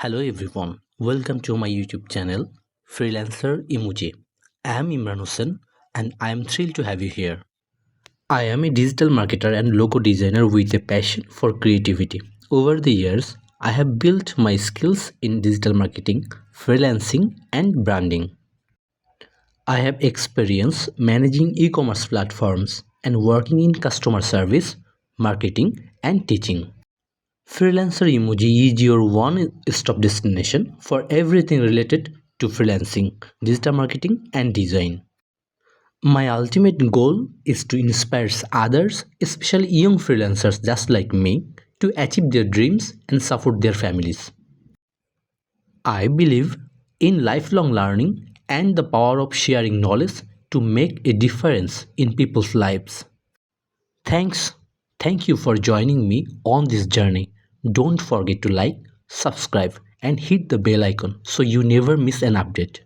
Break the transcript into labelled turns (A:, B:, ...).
A: Hello everyone, welcome to my YouTube channel, Freelancer imuG. I am Imran Hussain and I am thrilled to have you here. I am a digital marketer and logo designer with a passion for creativity. Over the years, I have built my skills in digital marketing, freelancing, and branding. I have experience managing e-commerce platforms and working in customer service, marketing, and teaching. Freelancer emoji is your one-stop destination for everything related to freelancing, digital marketing, and design. My ultimate goal is to inspire others, especially young freelancers just like me, to achieve their dreams and support their families. I believe in lifelong learning and the power of sharing knowledge to make a difference in people's lives. Thanks. Thank you for joining me on this journey. Don't forget to like, subscribe, and hit the bell icon so you never miss an update.